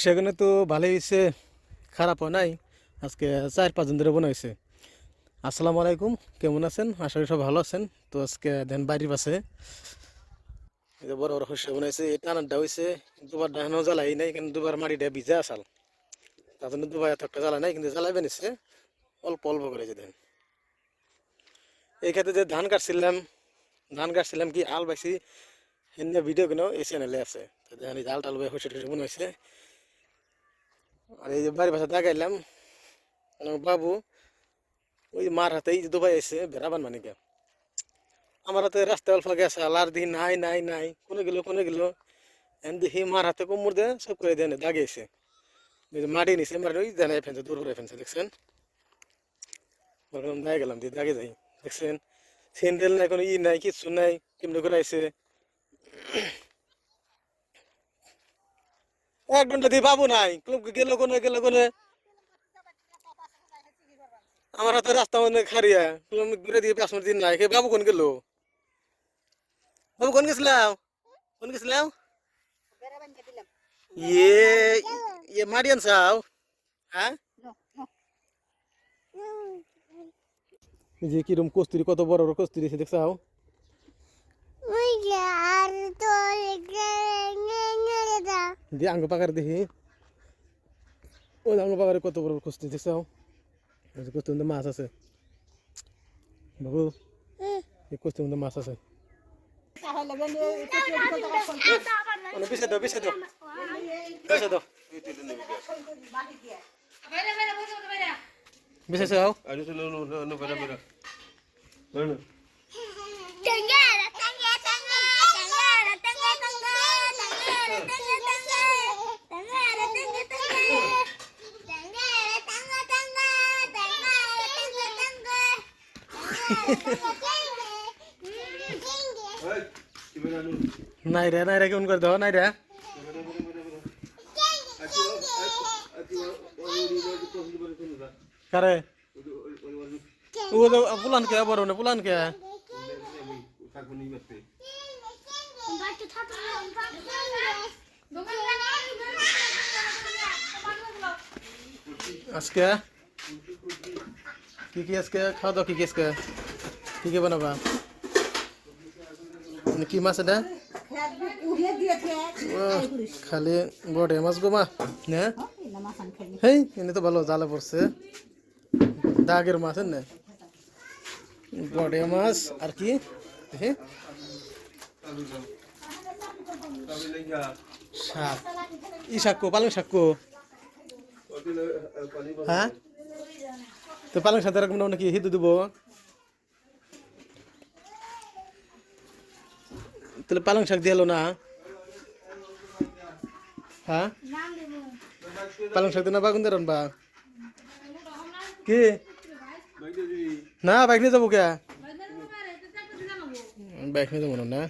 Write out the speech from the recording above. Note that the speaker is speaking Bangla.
সেখানে তো ভালোই হয়েছে, খারাপও নাই। আজকে 4-5 দিন ধরে বোনা হয়েছে। আসসালামু আলাইকুম, কেমন আছেন? আশা করি সব ভালো আছেন। তো আজকে দেন বাড়ির পাশে এই যে বড় বড় শস্য বোনাইছে, এই টানারটা হয়েছে। দুবার ডাহানো জ্বালাই নাই, কিন্তু দুবার মাটিটা ভিজে আসাল, তার জন্য দুবার এত একটা জ্বালা নাই, কিন্তু জ্বালাইবে নিচ্ছে অল্প অল্প করে। যে দেন এই ক্ষেত্রে যে ধান কাটছিলাম কি আল বাইছি, এমনি ভিডিও কেন এই চ্যানেলে আছে। তো দেখেন এই যে আল টাল বাই শস্য টস্য বোনা হয়েছে। আর এই যে বাড়ির পাশে দাগাইলাম, আমার বাবু ওই মার হাতে এই যে দুবাই এসে বেড়াবান মানে কে আমার হাতে রাস্তা অল্প গেছে, আর দেখি নাই নাই নাই, কোনে গেল এন দেখি মার হাতে কোমর দিয়ে সব করে দেন দাগিয়েছে। মাটি নিছে, মাটি ওই দেন ফেনছে, দূর করে ফেনছে, দেখছেন? বললাম দাগে গেলাম, দিয়ে দাগে যাই, দেখছেন? স্যান্ডেল নাই, কোনো নাই, কিচ্ছু নাই, কেমনি করে আইছে। 1 ঘন্টা দিয়ে বাবু নাই, গেল কোনে। আমার হাতে রাস্তা মানে খারিয়া, ঘুরে দিয়ে 5 মিনিট দিন নাই, বাবু কোন গেল? বাবু কোন গেছিলাম? ইয়ে ইয়ে মারিয়ান চাও, হ্যাঁ? এই যে কিরম কস্তুরি, কত বড় বড় কস্তুরি এসে দেখছাও? দিয়ে আঙ্গ পাকার দেখি, ওই আঙ্গ পাকারে কত বড় বড় কস্তুরি দেখছাও? কস্তুর মধ্যে মাছ আছে বাবু, এই কস্তুর মধ্যে মাছ আছে। পিছিয়ে দাও নাই রে কেমন করে দাও, নাই রে কারে ও পুলান কে বড় না, পুলান কে আজকে কি আজকে খাওয়া দাওয়া কি আজকে কি বানাবা? কি মাছ এটা? খালি বড়ে মাছ গো মা, হ্যাঁ? হেই এনে তো ভালো জালে পড়ছে, দাগের মাছ না, বড়ে মাছ। আর কি শাক, ই শাক পালং শাক, হ্যাঁ? তো পালং শাক এরকম নাকি হিদু দিব, তাহলে পালং শাক দিয়ে না, হ্যাঁ? পালং শাক দিয়ে না বাগুন দিয়ে রানবা কি? না বাইক নিয়ে যাবো কে? বাইক নিয়ে যাবো না,